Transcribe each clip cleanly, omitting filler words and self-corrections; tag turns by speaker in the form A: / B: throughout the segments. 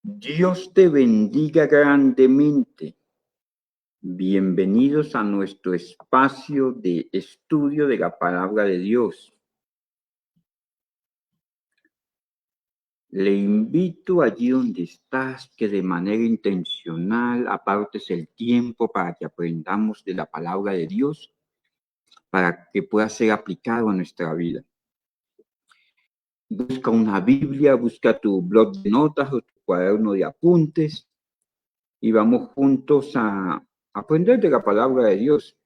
A: Dios te bendiga grandemente. Bienvenidos a nuestro espacio de estudio de la palabra de Dios. Le invito allí donde estás que de manera intencional apartes el tiempo para que aprendamos de la palabra de Dios, para que pueda ser aplicado a nuestra vida. Busca una Biblia, busca tu blog de notas o tu cuaderno de apuntes y vamos juntos a aprender de la palabra de Dios.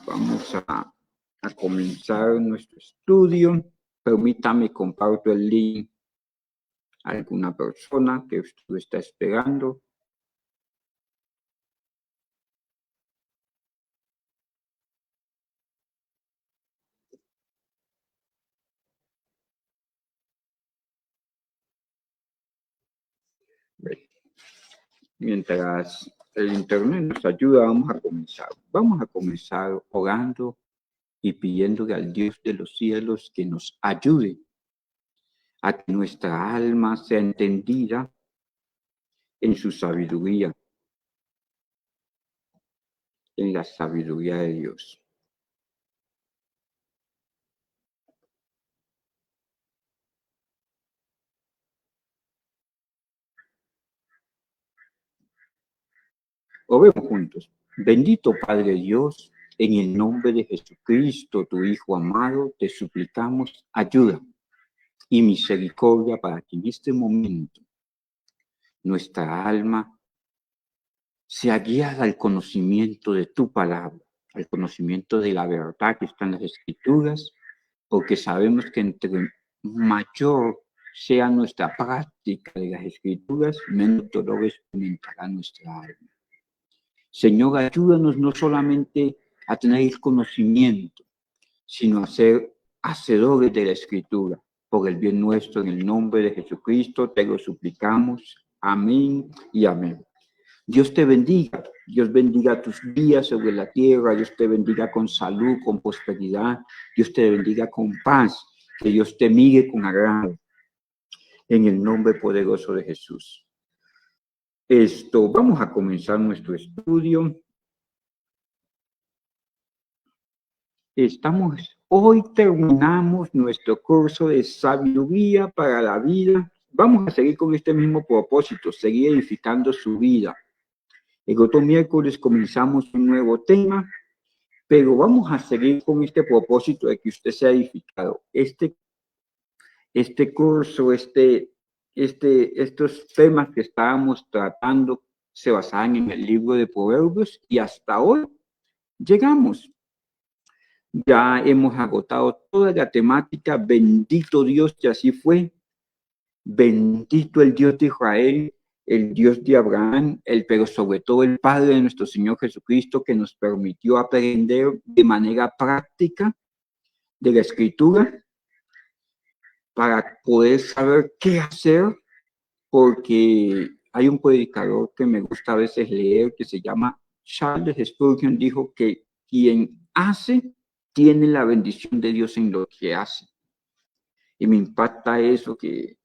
A: Vamos a comenzar nuestro estudio. Permítame comparto el link a alguna persona que usted está esperando. Mientras el internet nos ayuda, vamos a comenzar. Vamos a comenzar orando y pidiéndole al Dios de los cielos que nos ayude a que nuestra alma sea entendida en su sabiduría, en la sabiduría de Dios. Oremos juntos. Bendito Padre Dios, en el nombre de Jesucristo, tu Hijo amado, te suplicamos ayuda y misericordia para que en este momento nuestra alma sea guiada al conocimiento de tu palabra, al conocimiento de la verdad que está en las Escrituras, porque sabemos que entre mayor sea nuestra práctica de las Escrituras, menos dolor experimentará nuestra alma. Señor, ayúdanos no solamente a tener el conocimiento, sino a ser hacedores de la Escritura. Por el bien nuestro, en el nombre de Jesucristo, te lo suplicamos. Amén y amén. Dios te bendiga. Dios bendiga tus días sobre la tierra. Dios te bendiga con salud, con prosperidad. Dios te bendiga con paz. Que Dios te mire con agrado. En el nombre poderoso de Jesús. Vamos a comenzar nuestro estudio. Hoy terminamos nuestro curso de sabiduría para la vida. Vamos a seguir con este mismo propósito, seguir edificando su vida. El otro miércoles comenzamos un nuevo tema, pero vamos a seguir con este propósito de que usted sea edificado. Este curso, estos temas que estábamos tratando se basaban en el libro de Proverbios y hasta hoy llegamos. Ya hemos agotado toda la temática. Bendito Dios que así fue. Bendito el Dios de Israel, el Dios de Abraham, pero sobre todo el Padre de nuestro Señor Jesucristo, que nos permitió aprender de manera práctica de la Escritura para poder saber qué hacer, porque hay un predicador que me gusta a veces leer que se llama Charles Spurgeon, dijo que quien hace tiene la bendición de Dios en lo que hace. Y me impacta eso, que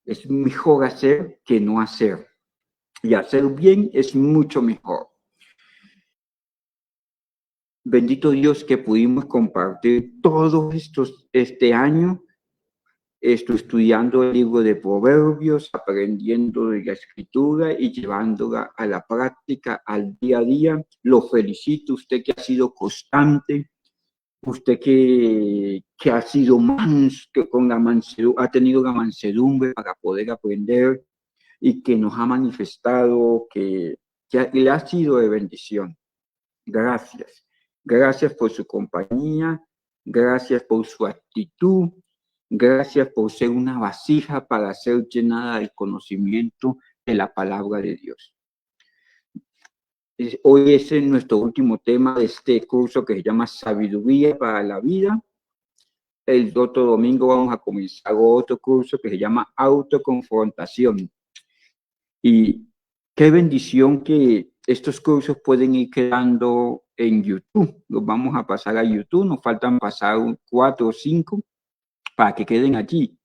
A: es mejor hacer que no hacer. Y hacer bien es mucho mejor. Bendito Dios que pudimos compartir todos este año, estudiando el libro de Proverbios, aprendiendo de la Escritura y llevándola a la práctica, al día a día. Lo felicito, usted que ha sido constante, usted que ha sido manso, que ha tenido la mansedumbre para poder aprender y que nos ha manifestado que le ha sido de bendición. Gracias. Gracias por su compañía, gracias por su actitud, gracias por ser una vasija para ser llenada del conocimiento de la palabra de Dios. Hoy es nuestro último tema de este curso que se llama Sabiduría para la Vida. El otro domingo vamos a comenzar otro curso que se llama Autoconfrontación. Y qué bendición que estos cursos pueden ir quedando en YouTube. Los vamos a pasar a YouTube, nos faltan pasar 4 o 5 para que queden allí.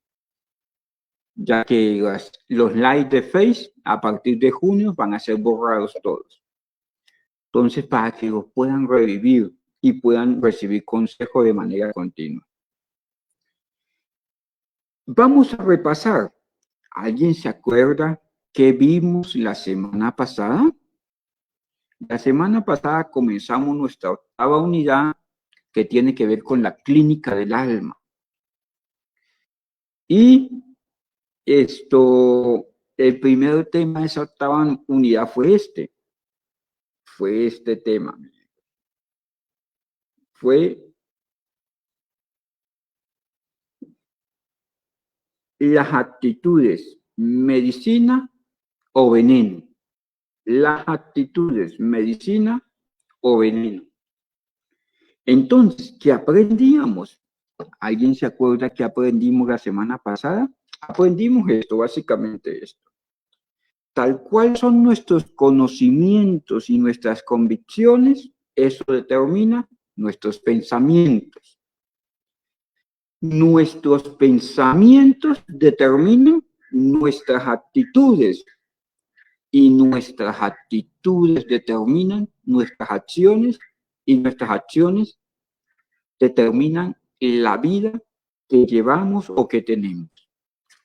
A: ya que los likes de Face a partir de junio van a ser borrados todos. Entonces, para que los puedan revivir y puedan recibir consejo de manera continua. Vamos a repasar. ¿Alguien se acuerda qué vimos la semana pasada? La semana pasada comenzamos nuestra octava unidad que tiene que ver con la clínica del alma. Y el primer tema de esa octava unidad fue este tema. Fue las actitudes, medicina o veneno. Las actitudes, medicina o veneno. Entonces, ¿qué aprendíamos? ¿Alguien se acuerda que aprendimos la semana pasada? Aprendimos esto, básicamente esto. Tal cual son nuestros conocimientos y nuestras convicciones, eso determina nuestros pensamientos. Nuestros pensamientos determinan nuestras actitudes y nuestras actitudes determinan nuestras acciones y nuestras acciones determinan la vida que llevamos o que tenemos.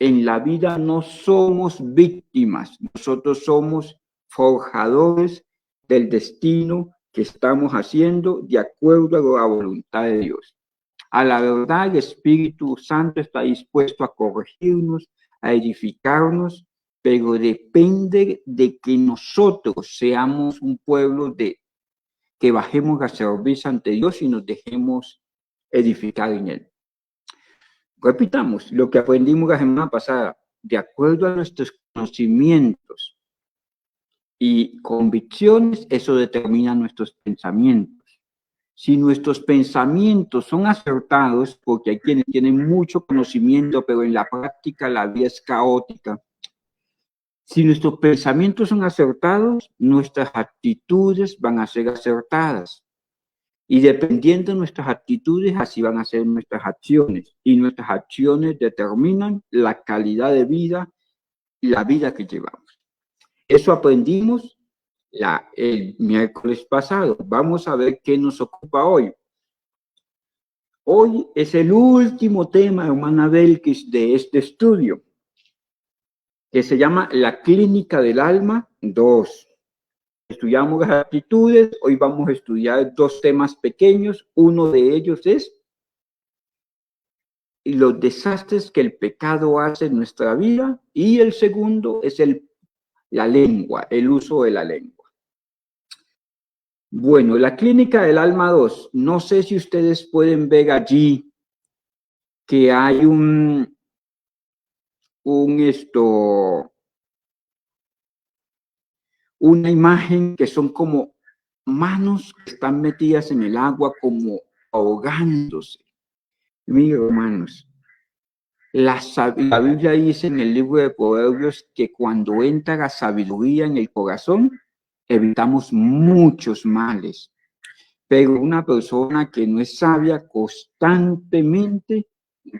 A: En la vida no somos víctimas, nosotros somos forjadores del destino que estamos haciendo de acuerdo a la voluntad de Dios. A la verdad, el Espíritu Santo está dispuesto a corregirnos, a edificarnos, pero depende de que nosotros seamos un pueblo que bajemos a servir ante Dios y nos dejemos edificar en Él. Repitamos lo que aprendimos la semana pasada. De acuerdo a nuestros conocimientos y convicciones, eso determina nuestros pensamientos. Si nuestros pensamientos son acertados, porque hay quienes tienen mucho conocimiento, pero en la práctica la vida es caótica. Si nuestros pensamientos son acertados, nuestras actitudes van a ser acertadas. Y dependiendo de nuestras actitudes, así van a ser nuestras acciones. Y nuestras acciones determinan la calidad de vida y la vida que llevamos. Eso aprendimos el miércoles pasado. Vamos a ver qué nos ocupa hoy. Hoy es el último tema, hermana Belkis, de este estudio, que se llama La Clínica del Alma 2. Estudiamos las actitudes, hoy vamos a estudiar dos temas pequeños. Uno de ellos es los desastres que el pecado hace en nuestra vida y el segundo es la lengua, el uso de la lengua. Bueno, la Clínica del Alma 2, no sé si ustedes pueden ver allí que hay una imagen que son como manos que están metidas en el agua como ahogándose. Miren, hermanos, la Biblia dice en el libro de Proverbios que cuando entra la sabiduría en el corazón, evitamos muchos males. Pero una persona que no es sabia constantemente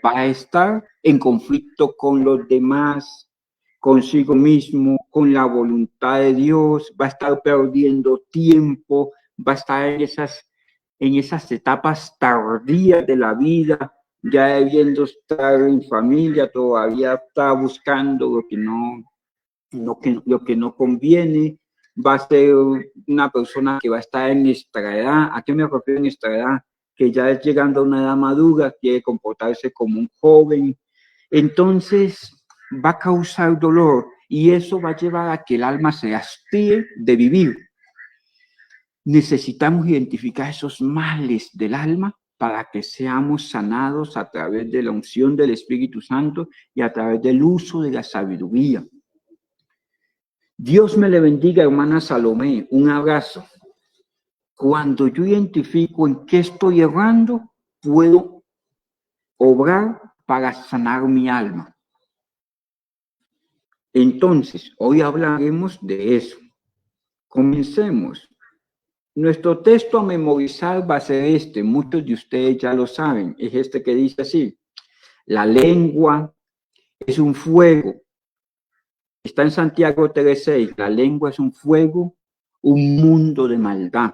A: va a estar en conflicto con los demás, consigo mismo, con la voluntad de Dios, va a estar perdiendo tiempo, va a estar en esas etapas tardías de la vida, ya debiendo estar en familia, todavía está buscando lo que no conviene. Va a ser una persona que va a estar en nuestra edad. ¿A qué me refiero en nuestra edad? Que ya es llegando a una edad madura, quiere comportarse como un joven. Entonces va a causar dolor y eso va a llevar a que el alma se hastíe de vivir. Necesitamos identificar esos males del alma para que seamos sanados a través de la unción del Espíritu Santo y a través del uso de la sabiduría. Dios me le bendiga, hermana Salomé. Un abrazo. Cuando yo identifico en qué estoy errando, puedo obrar para sanar mi alma. Entonces, hoy hablaremos de eso. Comencemos. Nuestro texto a memorizar va a ser muchos de ustedes ya lo saben, es este que dice así: la lengua es un fuego. Está en Santiago 3:6. La lengua es un fuego, un mundo de maldad.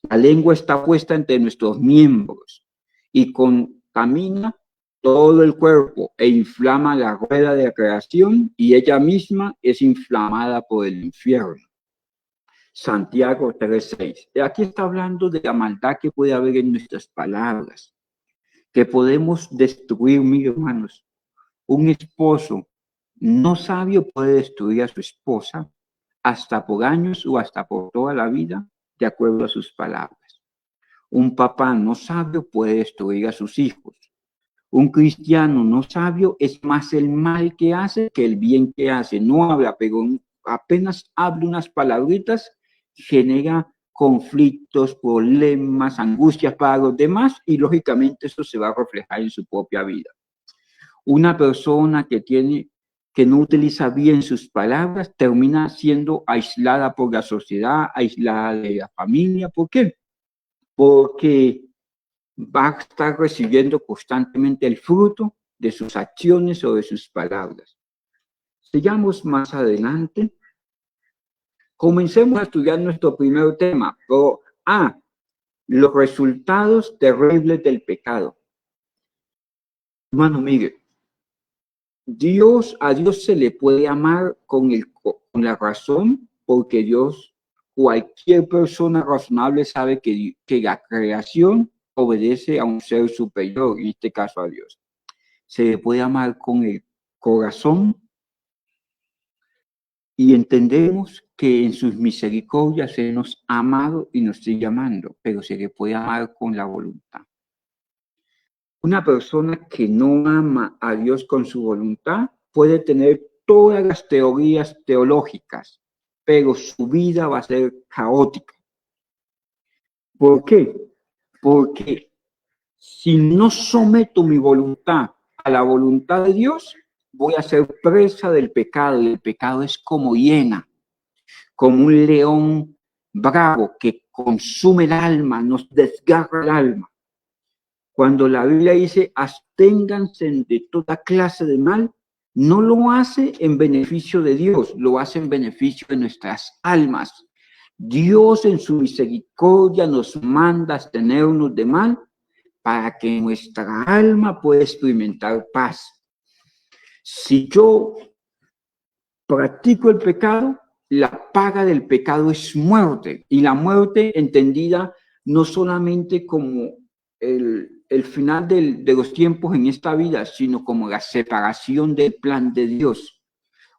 A: La lengua está puesta entre nuestros miembros y contamina todo el cuerpo e inflama la rueda de creación y ella misma es inflamada por el infierno. Santiago 3:6. Aquí está hablando de la maldad que puede haber en nuestras palabras, que podemos destruir, mis hermanos. Un esposo no sabio puede destruir a su esposa hasta por años o hasta por toda la vida, de acuerdo a sus palabras. Un papá no sabio puede destruir a sus hijos. Un cristiano no sabio es más el mal que hace que el bien que hace. No habla, pero apenas habla unas palabritas, genera conflictos, problemas, angustias para los demás y lógicamente eso se va a reflejar en su propia vida. Una persona que no utiliza bien sus palabras termina siendo aislada por la sociedad, aislada de la familia. ¿Por qué? Porque va a estar recibiendo constantemente el fruto de sus acciones o de sus palabras. Sigamos más adelante. Comencemos a estudiar nuestro primer tema. Los resultados terribles del pecado. Hermano, mire, a Dios se le puede amar con la razón, porque cualquier persona razonable sabe que la creación obedece a un ser superior, en este caso a Dios. Se le puede amar con el corazón y entendemos que en sus misericordias Él nos ha amado y nos sigue amando, pero se le puede amar con la voluntad. Una persona que no ama a Dios con su voluntad puede tener todas las teorías teológicas, pero su vida va a ser caótica. ¿Por qué? Porque si no someto mi voluntad a la voluntad de Dios, voy a ser presa del pecado. Y el pecado es como hiena, como un león bravo que consume el alma, nos desgarra el alma. Cuando la Biblia dice, absténganse de toda clase de mal, no lo hace en beneficio de Dios, lo hace en beneficio de nuestras almas. Dios en su misericordia nos manda a abstenernos de mal para que nuestra alma pueda experimentar paz. Si yo practico el pecado, la paga del pecado es muerte, y la muerte entendida no solamente como el final de los tiempos en esta vida, sino como la separación del plan de Dios.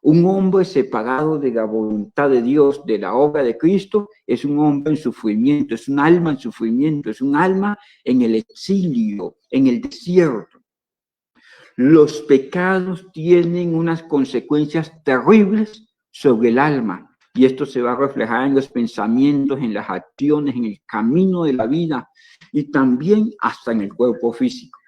A: Un hombre separado de la voluntad de Dios, de la obra de Cristo, es un hombre en sufrimiento, es un alma en sufrimiento, es un alma en el exilio, en el desierto. Los pecados tienen unas consecuencias terribles sobre el alma y esto se va a reflejar en los pensamientos, en las acciones, en el camino de la vida y también hasta en el cuerpo físico.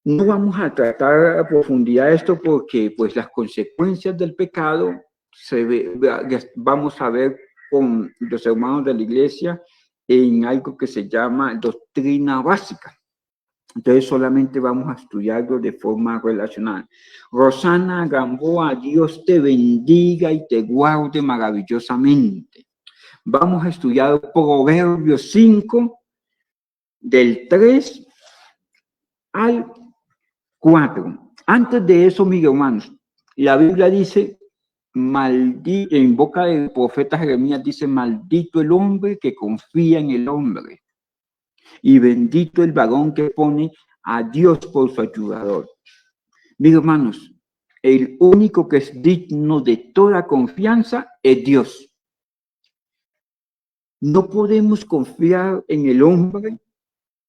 A: No vamos a tratar a profundidad esto porque pues las consecuencias del pecado vamos a ver con los hermanos de la iglesia en algo que se llama doctrina básica. Entonces solamente vamos a estudiarlo de forma relacional. Rosana Gamboa, Dios te bendiga y te guarde maravillosamente. Vamos a estudiar Proverbios 5, del 3 al 4. Antes de eso, mis hermanos, la Biblia dice, en boca del profeta Jeremías dice, maldito el hombre que confía en el hombre y bendito el varón que pone a Dios por su ayudador. Mis hermanos, el único que es digno de toda confianza es Dios. No podemos confiar en el hombre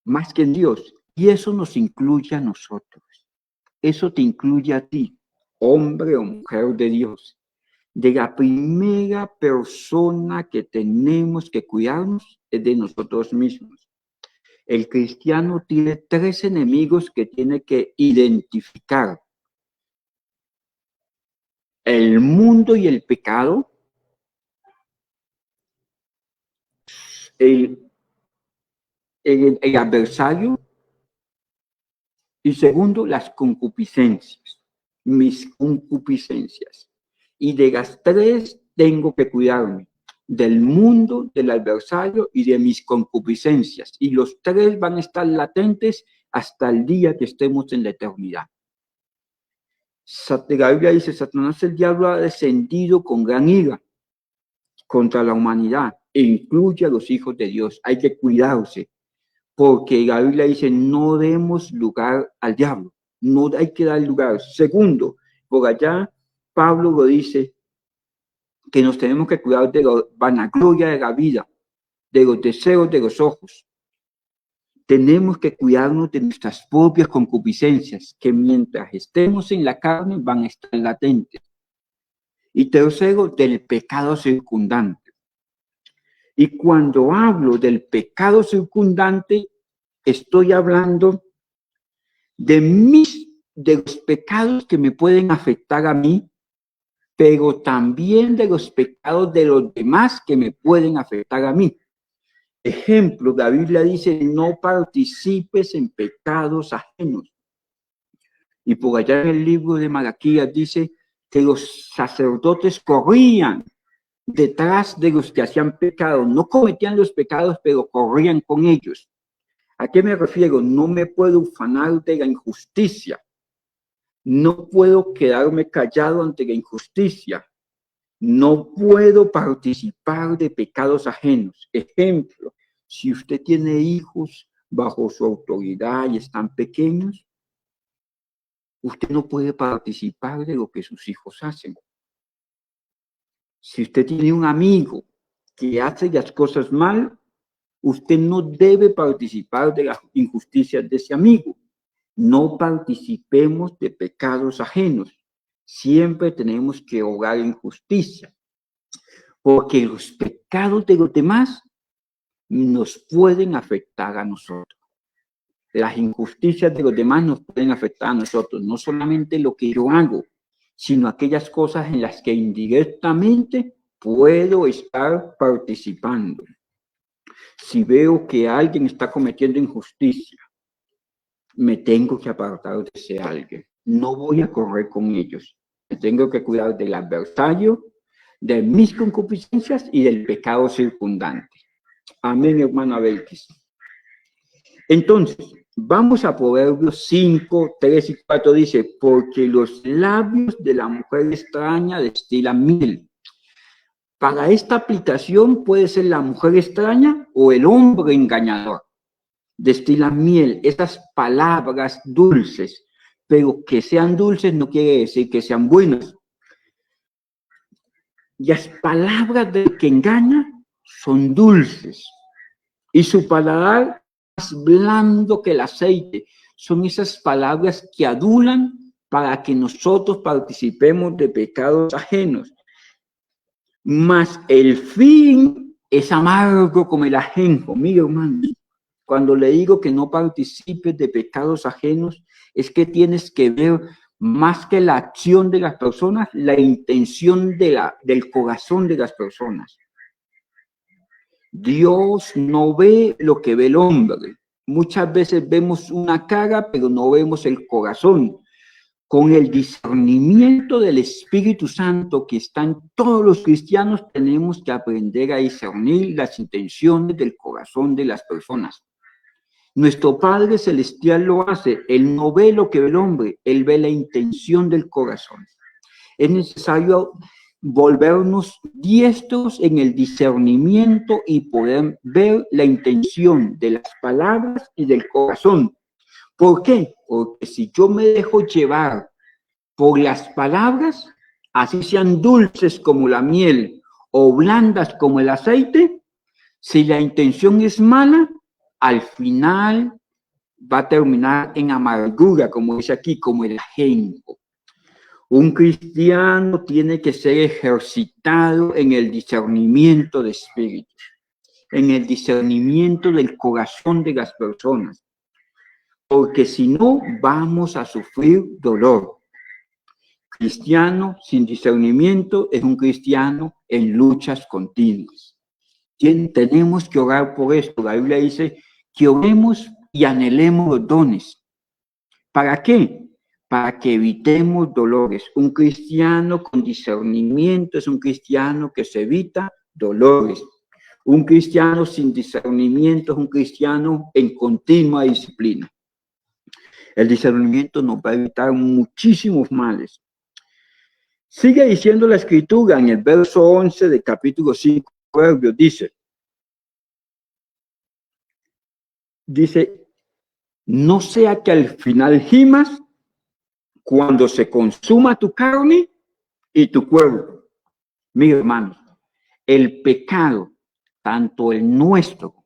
A: más que en Dios. Y eso nos incluye a nosotros. Eso te incluye a ti, hombre o mujer de Dios. De la primera persona que tenemos que cuidarnos es de nosotros mismos. El cristiano tiene 3 enemigos que tiene que identificar: el mundo y el pecado, el adversario Y segundo, las concupiscencias, mis concupiscencias. Y de las tres tengo que cuidarme, del mundo, del adversario y de mis concupiscencias. Y los tres van a estar latentes hasta el día que estemos en la eternidad. La Biblia dice, Satanás, el diablo, ha descendido con gran ira contra la humanidad e incluye a los hijos de Dios. Hay que cuidarse, porque la Biblia dice, no demos lugar al diablo, no hay que dar lugar. Segundo, por allá Pablo lo dice, que nos tenemos que cuidar de la vanagloria de la vida, de los deseos de los ojos. Tenemos que cuidarnos de nuestras propias concupiscencias, que mientras estemos en la carne van a estar latentes. Y tercero, del pecado circundante. Y cuando hablo del pecado circundante, estoy hablando de los pecados que me pueden afectar a mí, pero también de los pecados de los demás que me pueden afectar a mí. Ejemplo, la Biblia dice, no participes en pecados ajenos. Y por allá en el libro de Malaquías dice que los sacerdotes corrían detrás de los que hacían pecado. No cometían los pecados, pero corrían con ellos. ¿A qué me refiero? No me puedo ufanar de la injusticia. No puedo quedarme callado ante la injusticia. No puedo participar de pecados ajenos. Ejemplo, si usted tiene hijos bajo su autoridad y están pequeños, usted no puede participar de lo que sus hijos hacen. Si usted tiene un amigo que hace las cosas mal, usted no debe participar de las injusticias de ese amigo. No participemos de pecados ajenos. Siempre tenemos que obrar en justicia, porque los pecados de los demás nos pueden afectar a nosotros. Las injusticias de los demás nos pueden afectar a nosotros, no solamente lo que yo hago, sino aquellas cosas en las que indirectamente puedo estar participando. Si veo que alguien está cometiendo injusticia, me tengo que apartar de ese alguien. No voy a correr con ellos. Me tengo que cuidar del adversario, de mis concupiscencias y del pecado circundante. Amén, hermano Abelquis. Entonces, vamos a Proverbios 5, 3 y 4, dice, porque los labios de la mujer extraña destilan miel. Para esta aplicación puede ser la mujer extraña o el hombre engañador. Destilan miel, esas palabras dulces, pero que sean dulces no quiere decir que sean buenas. Las palabras del que engaña son dulces y su paladar más blando que el aceite. Son esas palabras que adulan para que nosotros participemos de pecados ajenos. Mas el fin es amargo como el ajenjo. Mire, hermanos, cuando le digo que no participes de pecados ajenos, es que tienes que ver más que la acción de las personas, la intención del corazón de las personas. Dios no ve lo que ve el hombre. Muchas veces vemos una cara, pero no vemos el corazón. Con el discernimiento del Espíritu Santo que está en todos los cristianos, tenemos que aprender a discernir las intenciones del corazón de las personas. Nuestro Padre Celestial lo hace. Él no ve lo que ve el hombre, Él ve la intención del corazón. Es necesario volvernos diestros en el discernimiento y poder ver la intención de las palabras y del corazón. ¿Por qué? Porque si yo me dejo llevar por las palabras, así sean dulces como la miel o blandas como el aceite, si la intención es mala, al final va a terminar en amargura, como dice aquí, como el ajenjo. Un cristiano tiene que ser ejercitado en el discernimiento de espíritus, en el discernimiento del corazón de las personas, porque si no, vamos a sufrir dolor. Cristiano sin discernimiento es un cristiano en luchas continuas. Tenemos que orar por esto. La Biblia dice que oremos y anhelemos los dones, ¿Para qué? Para que evitemos dolores. Un cristiano con discernimiento es un cristiano que se evita dolores. Un cristiano sin discernimiento es un cristiano en continua disciplina. El discernimiento nos va a evitar muchísimos males. Sigue diciendo la Escritura en el verso 11 del capítulo 5 de Proverbios, dice, no sea que al final gimas cuando se consuma tu carne y tu cuerpo. Mis hermanos, el pecado, tanto el nuestro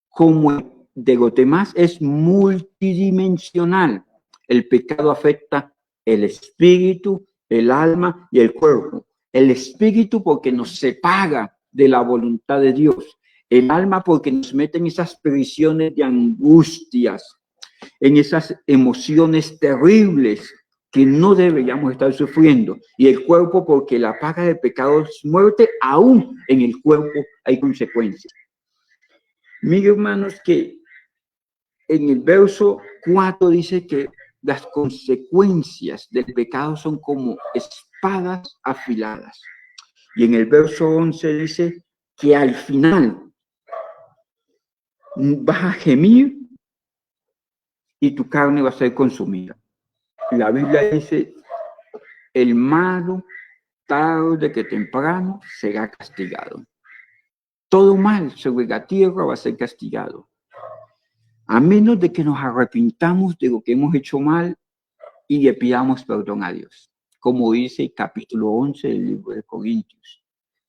A: como el de los demás, es multidimensional. El pecado afecta el espíritu, el alma y el cuerpo. El espíritu porque nos separa de la voluntad de Dios. El alma porque nos mete en esas prisiones de angustias, en esas emociones terribles que no deberíamos estar sufriendo. Y el cuerpo porque la paga del pecado es muerte, aún en el cuerpo hay consecuencias. Miren, hermanos, que en el verso 4 dice que las consecuencias del pecado son como espadas afiladas. Y en el verso 11 dice que al final vas a gemir y tu carne va a ser consumida. La Biblia dice, el malo tarde que temprano será castigado. Todo mal sobre la tierra va a ser castigado. A menos de que nos arrepintamos de lo que hemos hecho mal y le pidamos perdón a Dios. Como dice el capítulo 11 del libro de Corintios.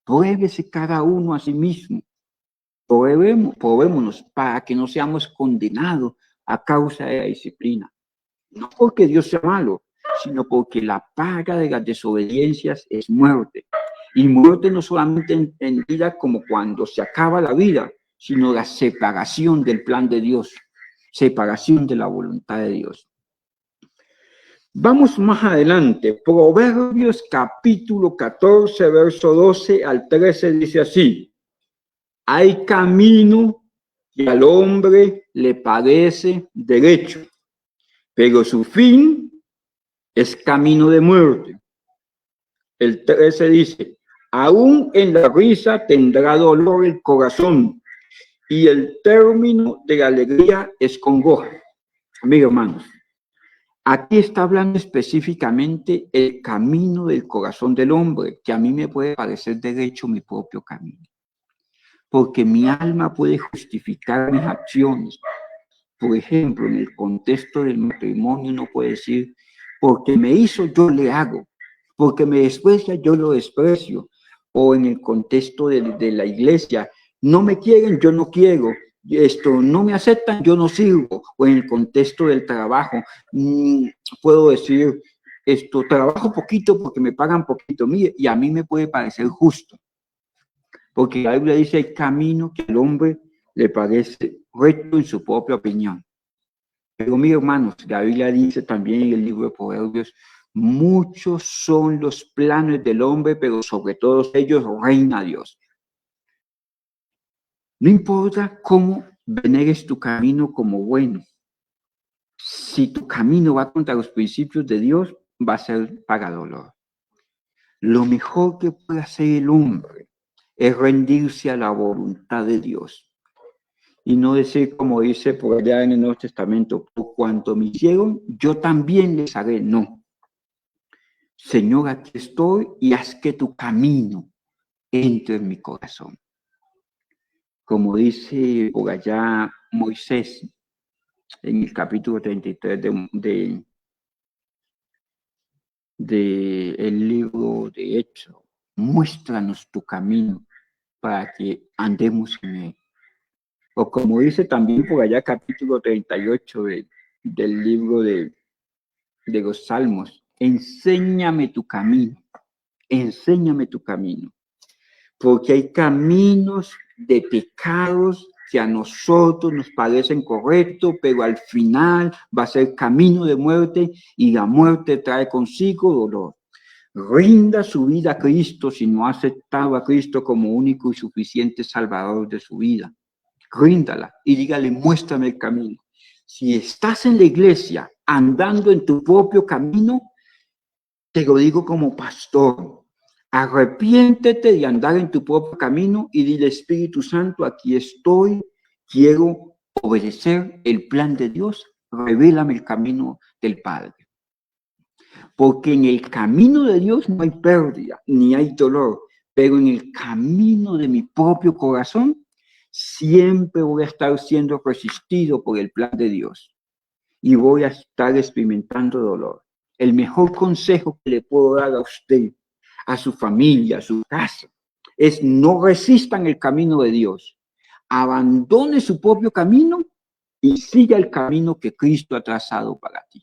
A: Pruébese cada uno a sí mismo. Probémonos para que no seamos condenados a causa de la disciplina. No porque Dios sea malo, sino porque la paga de las desobediencias es muerte. Y muerte no solamente entendida como cuando se acaba la vida, sino la separación del plan de Dios, separación de la voluntad de Dios. Vamos más adelante. Proverbios capítulo 14, verso 12 al 13 dice así. Hay camino que al hombre le parece derecho, pero su fin es camino de muerte. El 13 dice, aún en la risa tendrá dolor el corazón, y el término de la alegría es congoja. Mis hermanos, aquí está hablando específicamente el camino del corazón del hombre, que a mí me puede parecer derecho mi propio camino. Porque mi alma puede justificar mis acciones. Por ejemplo, en el contexto del matrimonio uno puede decir, porque me hizo, yo le hago. Porque me desprecia, yo lo desprecio. O en el contexto de la iglesia, no me quieren, yo no quiero. No me aceptan, yo no sirvo. O en el contexto del trabajo, puedo decir, trabajo poquito porque me pagan poquito. Mire, y a mí me puede parecer justo. Porque la Biblia dice el camino que al hombre le parece recto en su propia opinión. Pero mis hermanos, la Biblia dice también en el libro de Proverbios, muchos son los planes del hombre, pero sobre todos ellos reina Dios. No importa cómo veneres tu camino como bueno. Si tu camino va contra los principios de Dios, va a ser para dolor. Lo mejor que puede hacer el hombre es rendirse a la voluntad de Dios. Y no decir, como dice por allá en el Nuevo Testamento, por cuanto me hicieron, yo también les haré. No. Señor, aquí estoy y haz que tu camino entre en mi corazón. Como dice por allá Moisés en el capítulo 33 del libro de Hechos. Muéstranos tu camino para que andemos en él. O como dice también por allá capítulo 38 del libro de los Salmos, enséñame tu camino, porque hay caminos de pecados que a nosotros nos parecen correctos, pero al final va a ser camino de muerte y la muerte trae consigo dolor. Rinda su vida a Cristo si no ha aceptado a Cristo como único y suficiente Salvador de su vida. Ríndala y dígale, muéstrame el camino. Si estás en la iglesia andando en tu propio camino, te lo digo como pastor, arrepiéntete de andar en tu propio camino y dile, Espíritu Santo, aquí estoy, quiero obedecer el plan de Dios, revélame el camino del Padre. Porque en el camino de Dios no hay pérdida, ni hay dolor, pero en el camino de mi propio corazón, siempre voy a estar siendo resistido por el plan de Dios y voy a estar experimentando dolor. El mejor consejo que le puedo dar a usted, a su familia, a su casa, es no resistan el camino de Dios. Abandone su propio camino y siga el camino que Cristo ha trazado para ti.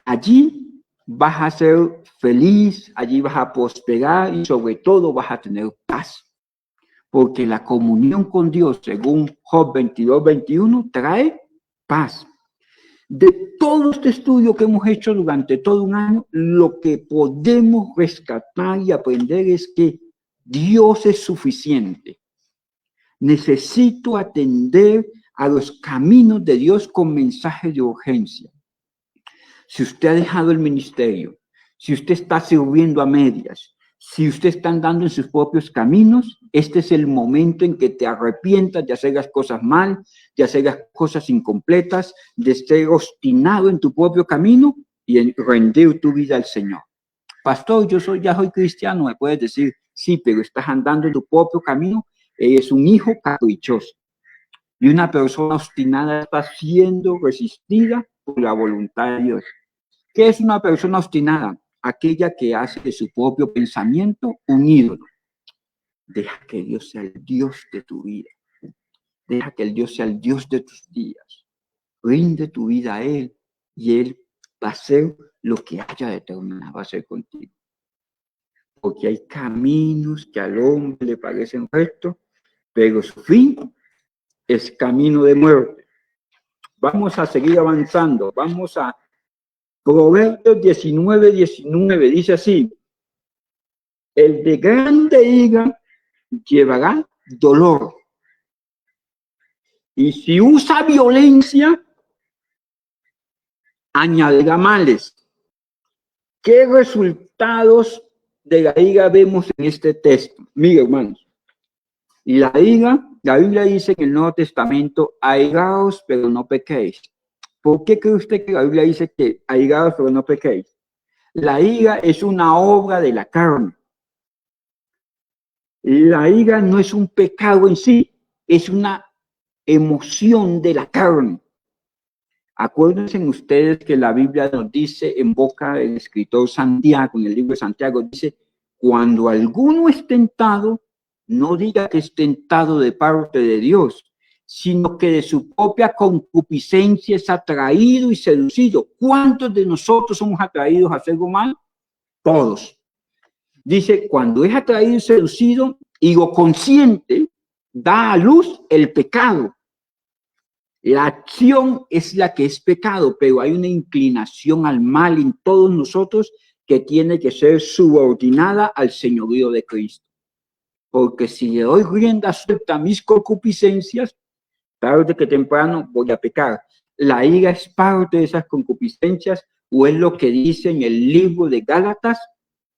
A: Allí vas a ser feliz, allí vas a prosperar y sobre todo vas a tener paz. Porque la comunión con Dios, según Job 22:21, trae paz. De todo este estudio que hemos hecho durante todo un año, lo que podemos rescatar y aprender es que Dios es suficiente. Necesito atender a los caminos de Dios con mensajes de urgencia. Si usted ha dejado el ministerio, si usted está sirviendo a medias, si usted está andando en sus propios caminos, este es el momento en que te arrepientas de hacer las cosas mal, de hacer las cosas incompletas, de estar obstinado en tu propio camino y en rendir tu vida al Señor. Pastor, ya soy cristiano, me puedes decir, sí, pero estás andando en tu propio camino, eres un hijo caprichoso. Y una persona obstinada está siendo resistida por la voluntad de Dios. ¿Qué es una persona obstinada? Aquella que hace de su propio pensamiento un ídolo. Deja que Dios sea el Dios de tu vida. Deja que el Dios sea el Dios de tus días. Rinde tu vida a Él y Él va a hacer lo que haya determinado hacer contigo. Porque hay caminos que al hombre le parecen rectos, pero su fin es camino de muerte. Vamos a seguir avanzando. Vamos a Proverbios 19:19 dice así: el de grande ira llevará dolor, y si usa violencia, añadirá males. ¿Qué resultados de la ira vemos en este texto? Mire, hermanos, la ira, la Biblia dice en el Nuevo Testamento, airaos, pero no pequéis. ¿Por qué cree usted que la Biblia dice que airaos, pero no pequéis? La ira es una obra de la carne. La ira no es un pecado en sí, es una emoción de la carne. Acuérdense ustedes que la Biblia nos dice en boca del escritor Santiago, en el libro de Santiago, dice, cuando alguno es tentado, no diga que es tentado de parte de Dios, sino que de su propia concupiscencia es atraído y seducido. ¿Cuántos de nosotros somos atraídos a hacer algo mal? Todos. Dice, cuando es atraído y seducido y lo consciente, da a luz el pecado. La acción es la que es pecado, pero hay una inclinación al mal en todos nosotros que tiene que ser subordinada al señorío de Cristo. Porque si le doy rienda suelta a mis concupiscencias, tarde que temprano voy a pecar. La ira es parte de esas concupiscencias, o es lo que dice en el libro de Gálatas,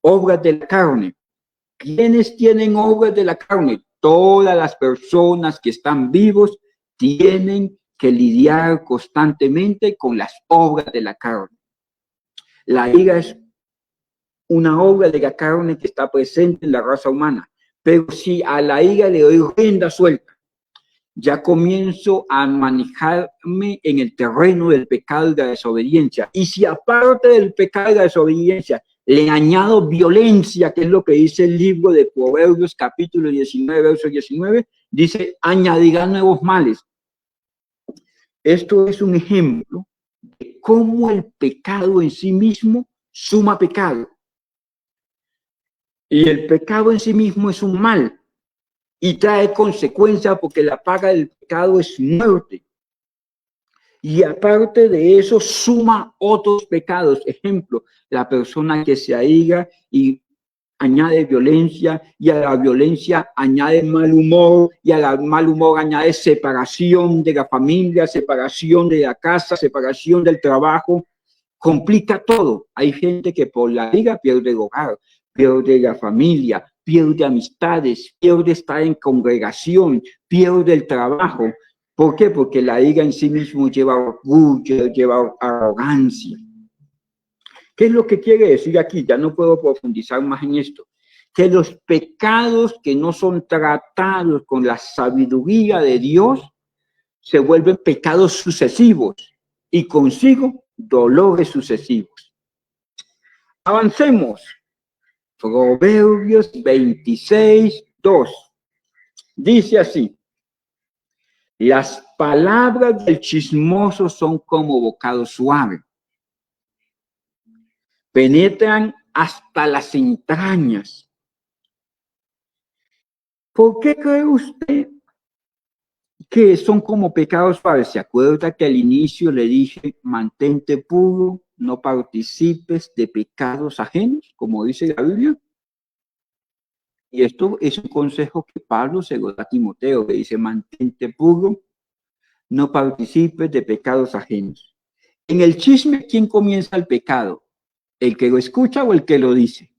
A: obras de la carne. ¿Quiénes tienen obras de la carne? Todas las personas que están vivos tienen que lidiar constantemente con las obras de la carne. La ira es una obra de la carne que está presente en la raza humana, pero si a la ira le doy rienda suelta, ya comienzo a manejarme en el terreno del pecado y de la desobediencia. Y si aparte del pecado y la desobediencia le añado violencia, que es lo que dice el libro de Proverbios capítulo 19, verso 19, dice, añadirá nuevos males. Esto es un ejemplo de cómo el pecado en sí mismo suma pecado. Y el pecado en sí mismo es un mal y trae consecuencias porque la paga del pecado es muerte. Y aparte de eso, suma otros pecados. Ejemplo, la persona que se aira y añade violencia, y a la violencia añade mal humor, y a la mal humor añade separación de la familia, separación de la casa, separación del trabajo, complica todo. Hay gente que por la ira pierde el hogar, pierde la familia, pierde amistades, pierde estar en congregación, pierde el trabajo. ¿Por qué? Porque la ira en sí mismo lleva orgullo, lleva arrogancia. ¿Qué es lo que quiere decir aquí? Ya no puedo profundizar más en esto. Que los pecados que no son tratados con la sabiduría de Dios se vuelven pecados sucesivos y consigo dolores sucesivos. Avancemos. Proverbios 26:2. Dice así: las palabras del chismoso son como bocado suave, penetran hasta las entrañas. ¿Por qué cree usted que son como pecados suaves? ¿Se acuerda que al inicio le dije, mantente puro, no participes de pecados ajenos, como dice la Biblia? Y esto es un consejo que Pablo se lo da a Timoteo, que dice, mantente puro, no participes de pecados ajenos. En el chisme, ¿quién comienza el pecado? ¿El que lo escucha o el que lo dice?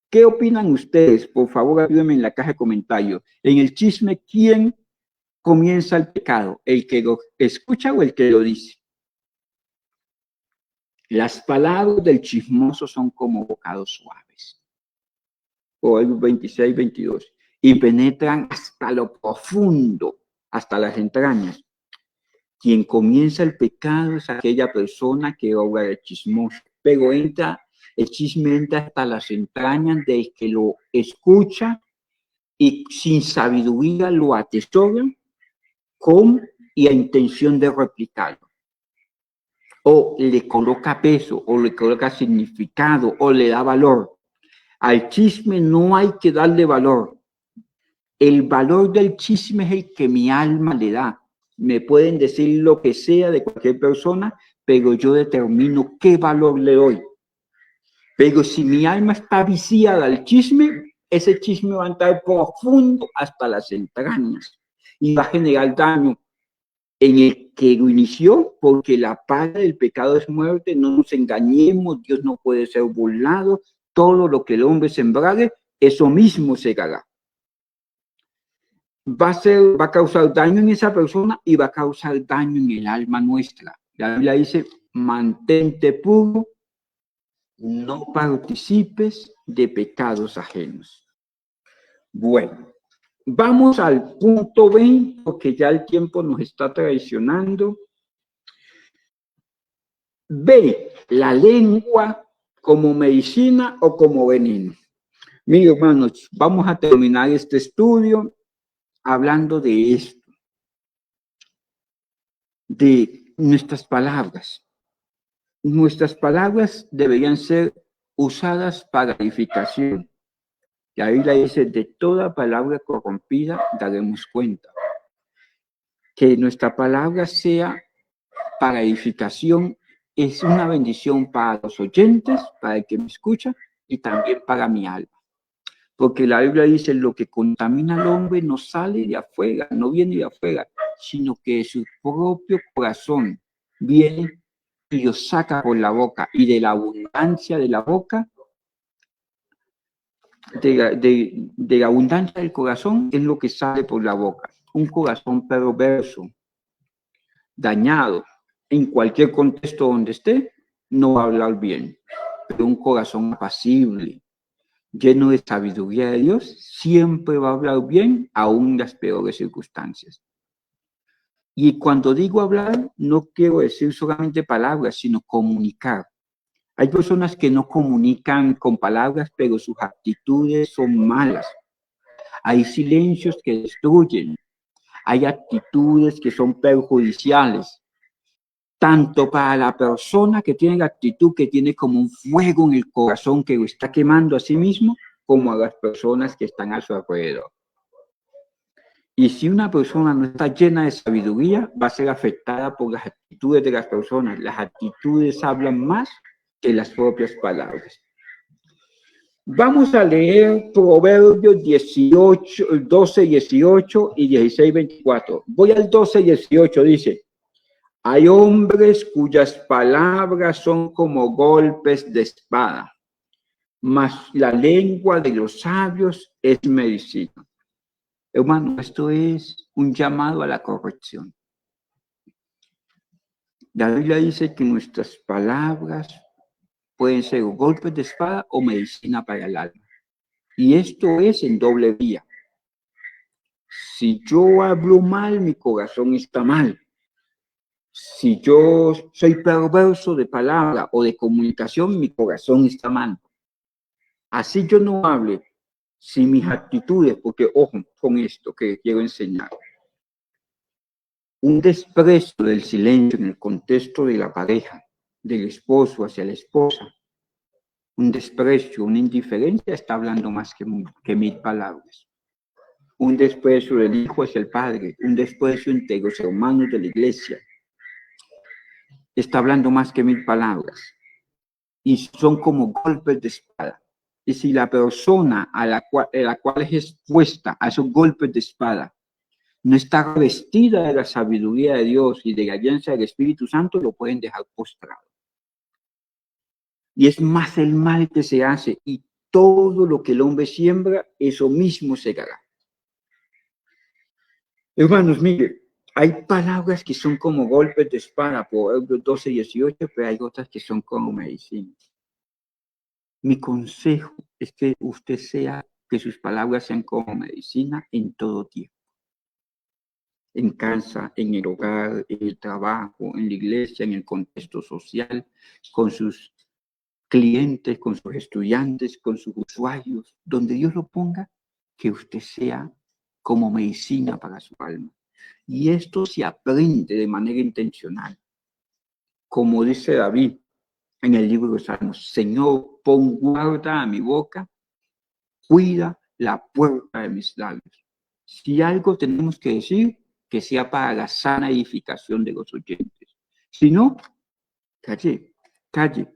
A: ¿Qué opinan ustedes? Por favor, ayúdenme en la caja de comentarios. En el chisme, ¿quién comienza el pecado? ¿El que lo escucha o el que lo dice? Las palabras del chismoso son como bocados suaves. Proverbios 26:22. Y penetran hasta lo profundo, hasta las entrañas. Quien comienza el pecado es aquella persona que obra el chismoso, pero el chisme entra hasta las entrañas del que lo escucha y sin sabiduría lo atesora con y a intención de replicarlo. O le coloca peso, o le coloca significado, o le da valor. Al chisme no hay que darle valor. El valor del chisme es el que mi alma le da. Me pueden decir lo que sea de cualquier persona, pero yo determino qué valor le doy. Pero si mi alma está viciada al chisme, ese chisme va a entrar profundo hasta las entrañas y va a generar daño en el que lo inició, porque la paga del pecado es muerte. No nos engañemos, Dios no puede ser burlado. Todo lo que el hombre sembrare, eso mismo segará. Va a causar daño en esa persona y va a causar daño en el alma nuestra. La Biblia dice, mantente puro, no participes de pecados ajenos. Bueno, vamos al punto 20, porque ya el tiempo nos está traicionando. Ve la lengua como medicina o como veneno. Miren, hermanos, vamos a terminar este estudio hablando de esto, de nuestras palabras. Nuestras palabras deberían ser usadas para edificación. Y ahí la dice, de toda palabra corrompida daremos cuenta. Que nuestra palabra sea para edificación es una bendición para los oyentes, para el que me escucha y también para mi alma. Porque la Biblia dice, lo que contamina al hombre no sale de afuera, no viene de afuera, sino que de su propio corazón viene y lo saca por la boca. Y de la abundancia de la boca, de la abundancia del corazón es lo que sale por la boca. Un corazón perverso, dañado, en cualquier contexto donde esté, no va a hablar bien. Pero un corazón apacible, lleno de sabiduría de Dios, siempre va a hablar bien, aún en las peores circunstancias. Y cuando digo hablar, no quiero decir solamente palabras, sino comunicar. Hay personas que no comunican con palabras, pero sus actitudes son malas. Hay silencios que destruyen. Hay actitudes que son perjudiciales, tanto para la persona que tiene la actitud que tiene como un fuego en el corazón que lo está quemando a sí mismo, como a las personas que están a su alrededor. Y si una persona no está llena de sabiduría, va a ser afectada por las actitudes de las personas. Las actitudes hablan más que las propias palabras. Vamos a leer Proverbios 18, 12, 18 y 16, 24. Voy al 12, 18, dice: hay hombres cuyas palabras son como golpes de espada, mas la lengua de los sabios es medicina. Hermano, esto es un llamado a la corrección. La Biblia dice que nuestras palabras pueden ser golpes de espada o medicina para el alma. Y esto es en doble vía. Si yo hablo mal, mi corazón está mal. Si yo soy perverso de palabra o de comunicación, mi corazón está mal. Así yo no hable, si mis actitudes, porque ojo con esto que quiero enseñar. Un desprecio del silencio en el contexto de la pareja, del esposo hacia la esposa, un desprecio, una indiferencia, está hablando más que 1000 palabras. Un desprecio del hijo hacia el padre, un desprecio entre los hermanos de la iglesia, está hablando más que 1000 palabras. Y son como golpes de espada. Y si la persona a la cual es expuesta a esos golpes de espada no está revestida de la sabiduría de Dios y de la alianza del Espíritu Santo, lo pueden dejar postrado. Y es más el mal que se hace, y todo lo que el hombre siembra, eso mismo segará. Hermanos, mire, hay palabras que son como golpes de espada, Proverbios 12, 18, pero hay otras que son como medicina. Mi consejo es que usted que sus palabras sean como medicina en todo tiempo. En casa, en el hogar, en el trabajo, en la iglesia, en el contexto social, con sus clientes, con sus estudiantes, con sus usuarios, donde Dios lo ponga, que usted sea como medicina para su alma. Y esto se aprende de manera intencional. Como dice David en el libro de Salmos: Señor, pon guarda a mi boca, cuida la puerta de mis labios. Si algo tenemos que decir, que sea para la sana edificación de los oyentes. Si no, calle, calle,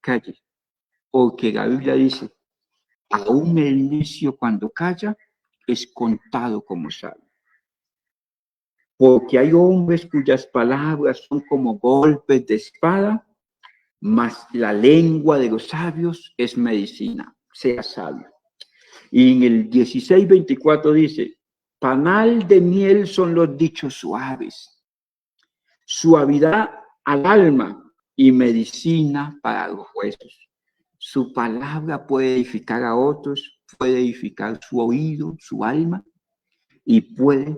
A: calle. Porque la Biblia dice: aún el necio cuando calla es contado como sabio. Porque hay hombres cuyas palabras son como golpes de espada, mas la lengua de los sabios es medicina. Sea sabio. Y en el 16:24 dice: panal de miel son los dichos suaves, suavidad al alma y medicina para los huesos. Su palabra puede edificar a otros, puede edificar su oído, su alma, y puede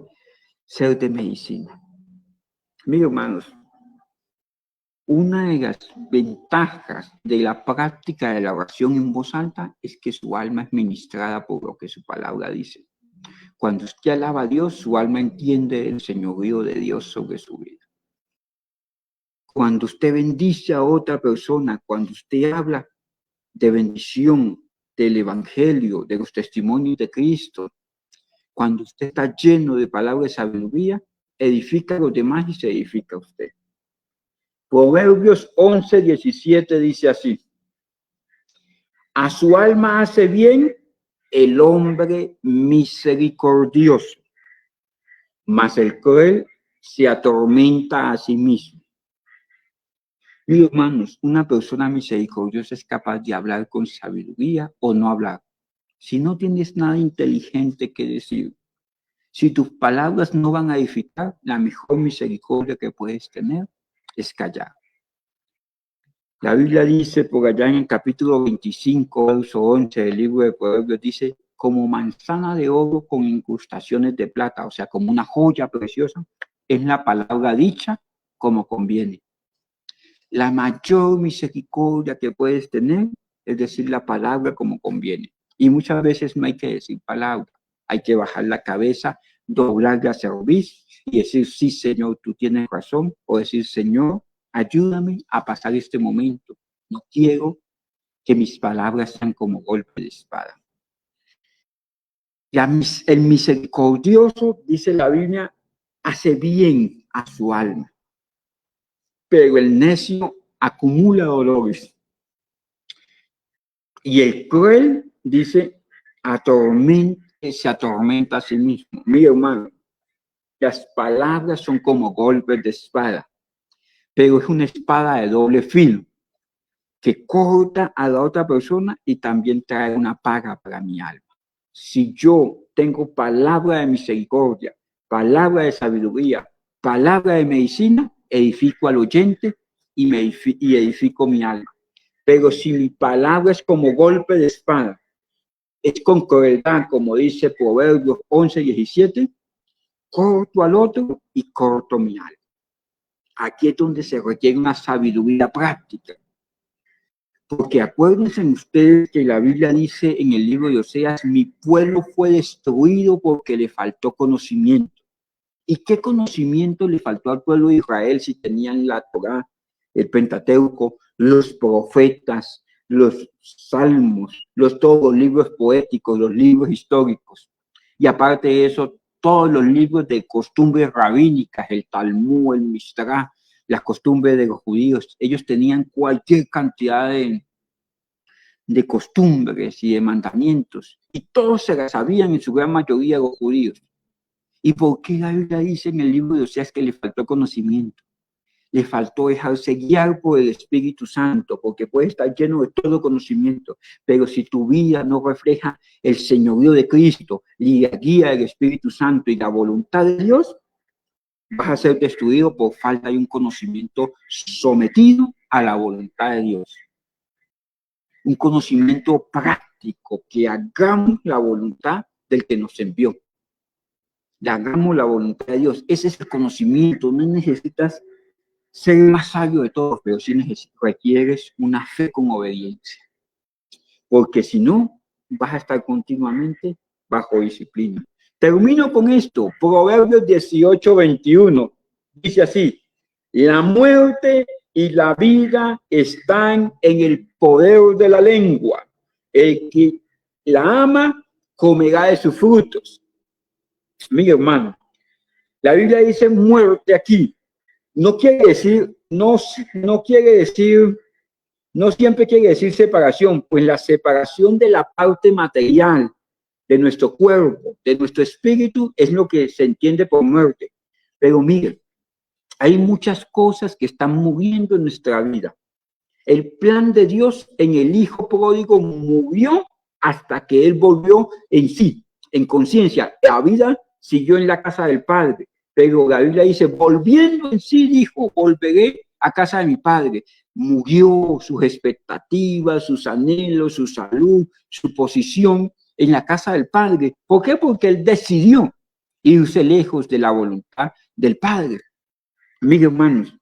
A: ser de medicina. Mis hermanos, una de las ventajas de la práctica de la oración en voz alta es que su alma es ministrada por lo que su palabra dice. Cuando usted alaba a Dios, su alma entiende el señorío de Dios sobre su vida. Cuando usted bendice a otra persona, cuando usted habla de bendición, del evangelio, de los testimonios de Cristo, cuando usted está lleno de palabras de sabiduría, edifica a los demás y se edifica a usted. Proverbios 11, 17 dice así: a su alma hace bien el hombre misericordioso, mas el cruel se atormenta a sí mismo. Mis hermanos, una persona misericordiosa es capaz de hablar con sabiduría o no hablar. Si no tienes nada inteligente que decir, si tus palabras no van a edificar, la mejor misericordia que puedes tener es callar. La Biblia dice por allá en el capítulo 25, verso 11 del libro de Proverbios, dice: como manzana de oro con incrustaciones de plata, o sea, como una joya preciosa, es la palabra dicha como conviene. La mayor misericordia que puedes tener es decir la palabra como conviene. Y muchas veces no hay que decir palabra, hay que bajar la cabeza, doblar la cerviz y decir: sí, Señor, tú tienes razón, o decir: Señor, ayúdame a pasar este momento. No quiero que mis palabras sean como golpe de espada. El misericordioso, dice la Biblia, hace bien a su alma, pero el necio acumula dolores. Y el cruel, dice, se atormenta a sí mismo. Mi hermano, las palabras son como golpes de espada, pero es una espada de doble filo que corta a la otra persona y también trae una paga para mi alma. Si yo tengo palabra de misericordia, palabra de sabiduría, palabra de medicina, edifico al oyente y edifico mi alma. Pero si mi palabra es como golpe de espada, es con crueldad, como dice Proverbios 11:17, corto al otro y corto mi alma. Aquí es donde se requiere una sabiduría práctica. Porque acuérdense ustedes que la Biblia dice en el libro de Oseas, mi pueblo fue destruido porque le faltó conocimiento. ¿Y qué conocimiento le faltó al pueblo de Israel si tenían la Torá, el Pentateuco, los profetas, los salmos, todos los libros poéticos, los libros históricos? Y aparte de eso, todos los libros de costumbres rabínicas, el Talmud, el Mistrá, las costumbres de los judíos. Ellos tenían cualquier cantidad de costumbres y de mandamientos, y todos se las sabían en su gran mayoría los judíos. ¿Y por qué la Biblia dice en el libro de Oseas que le faltó conocimiento? Le faltó dejarse guiar por el Espíritu Santo, porque puede estar lleno de todo conocimiento, pero si tu vida no refleja el señorío de Cristo y la guía del Espíritu Santo y la voluntad de Dios, vas a ser destruido por falta de un conocimiento sometido a la voluntad de Dios. Un conocimiento práctico, que hagamos la voluntad del que nos envió. Hagamos la voluntad de Dios. Ese es el conocimiento. No necesitas ser el más sabio de todos, pero sí requieres una fe con obediencia. Porque si no, vas a estar continuamente bajo disciplina. Termino con esto. Proverbios 18:21. Dice así: la muerte y la vida están en el poder de la lengua. El que la ama comerá de sus frutos. Mi hermano, la Biblia dice muerte aquí. No quiere decir, no siempre quiere decir separación, pues la separación de la parte material de nuestro cuerpo, de nuestro espíritu, es lo que se entiende por muerte. Pero miren, hay muchas cosas que están muriendo en nuestra vida. El plan de Dios en el Hijo pródigo murió hasta que Él volvió en sí, en conciencia. La vida siguió en la casa del Padre, pero la Biblia dice, volviendo en sí, dijo, volveré a casa de mi Padre. Murió sus expectativas, sus anhelos, su salud, su posición en la casa del Padre. ¿Por qué? Porque Él decidió irse lejos de la voluntad del Padre. Mis hermanos,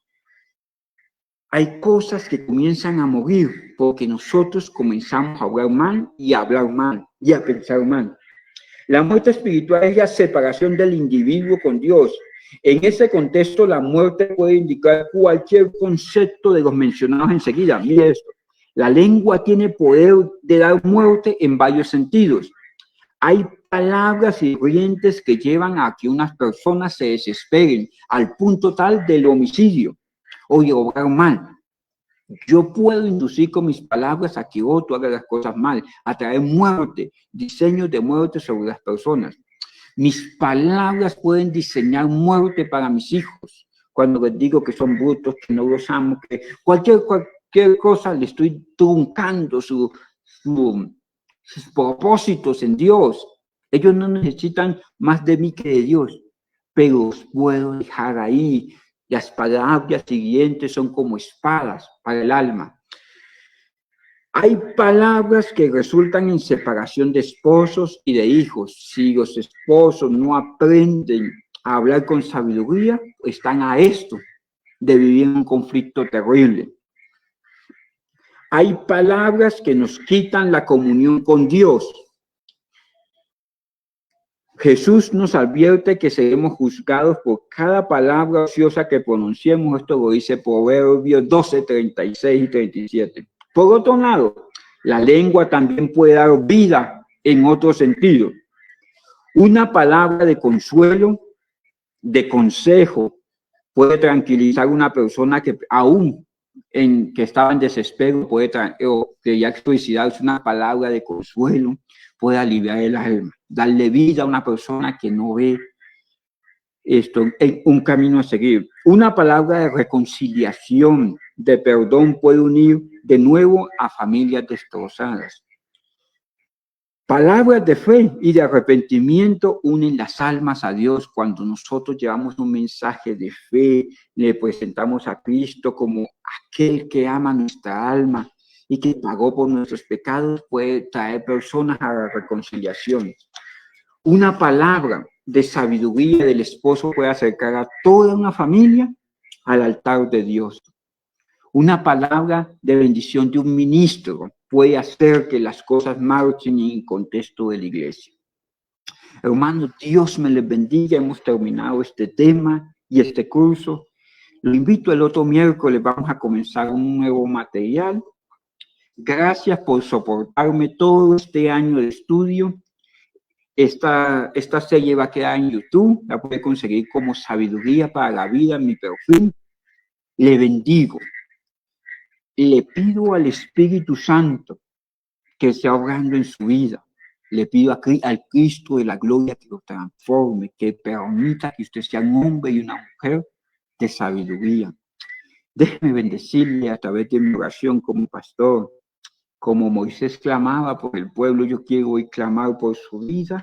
A: hay cosas que comienzan a morir porque nosotros comenzamos a hablar mal y a hablar mal y a pensar mal. La muerte espiritual es la separación del individuo con Dios. En ese contexto, la muerte puede indicar cualquier concepto de los mencionados enseguida. Mire esto. La lengua tiene poder de dar muerte en varios sentidos. Hay palabras hirientes que llevan a que unas personas se desesperen al punto tal del homicidio o de obrar mal. Yo puedo inducir con mis palabras a que otro haga las cosas mal, a traer muerte, diseños de muerte sobre las personas. Mis palabras pueden diseñar muerte para mis hijos. Cuando les digo que son brutos, que no los amo, que cualquier cosa, le estoy truncando sus propósitos en Dios. Ellos no necesitan más de mí que de Dios, pero os puedo dejar ahí. Las palabras siguientes son como espadas para el alma. Hay palabras que resultan en separación de esposos y de hijos. Si los esposos no aprenden a hablar con sabiduría, están a esto de vivir en un conflicto terrible. Hay palabras que nos quitan la comunión con Dios. Jesús nos advierte que seremos juzgados por cada palabra ociosa que pronunciemos. Esto lo dice Proverbios 12, 36 y 37. Por otro lado, la lengua también puede dar vida en otro sentido. Una palabra de consuelo, de consejo, puede tranquilizar a una persona que aún que estaba en desespero, o quería suicidarse, una palabra de consuelo puede aliviar el alma, darle vida a una persona que no ve esto en un camino a seguir. Una palabra de reconciliación, de perdón puede unir de nuevo a familias destrozadas. Palabras de fe y de arrepentimiento unen las almas a Dios. Cuando nosotros llevamos un mensaje de fe, le presentamos a Cristo como aquel que ama nuestra alma y que pagó por nuestros pecados, puede traer personas a la reconciliación. Una palabra de sabiduría del esposo puede acercar a toda una familia al altar de Dios. Una palabra de bendición de un ministro puede hacer que las cosas marchen en el contexto de la iglesia. Hermanos, Dios me les bendiga. Hemos terminado este tema y este curso. Lo invito el otro miércoles, vamos a comenzar un nuevo material. Gracias por soportarme todo este año de estudio. Esta serie va a quedar en YouTube, la puede conseguir como Sabiduría para la Vida en mi perfil. Le bendigo. Le pido al Espíritu Santo que esté obrando en su vida. Le pido al Cristo de la gloria que lo transforme, que permita que usted sea un hombre y una mujer de sabiduría. Déjeme bendecirle a través de mi oración como pastor. Como Moisés clamaba por el pueblo, yo quiero hoy clamar por su vida.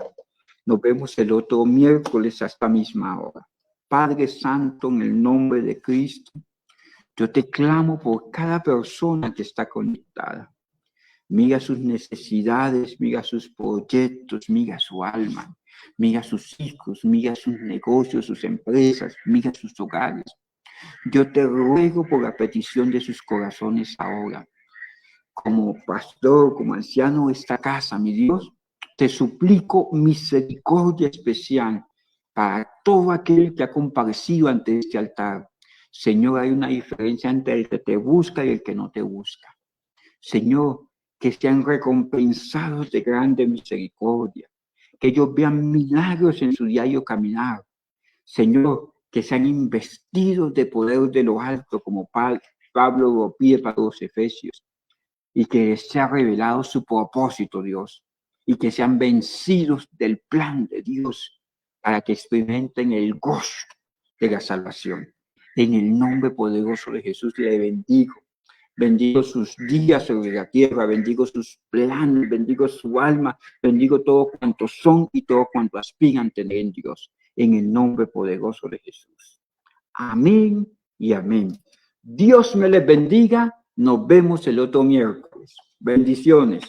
A: Nos vemos el otro miércoles a esta misma hora. Padre Santo, en el nombre de Cristo, yo te clamo por cada persona que está conectada. Mira sus necesidades, mira sus proyectos, mira su alma, mira sus hijos, mira sus negocios, sus empresas, mira sus hogares. Yo te ruego por la petición de sus corazones ahora. Como pastor, como anciano de esta casa, mi Dios, te suplico misericordia especial para todo aquel que ha comparecido ante este altar. Señor, hay una diferencia entre el que te busca y el que no te busca. Señor, que sean recompensados de grande misericordia, que ellos vean milagros en su diario caminar. Señor, que sean investidos de poder de lo alto, como Pablo lo pide para los Efesios, y que sea revelado su propósito, Dios, y que sean vencidos del plan de Dios para que experimenten el gozo de la salvación. En el nombre poderoso de Jesús le bendigo. Bendigo sus días sobre la tierra, bendigo sus planes, bendigo su alma, bendigo todo cuanto son y todo cuanto aspiran a tener en Dios. En el nombre poderoso de Jesús. Amén y amén. Dios me les bendiga. Nos vemos el otro miércoles. Bendiciones.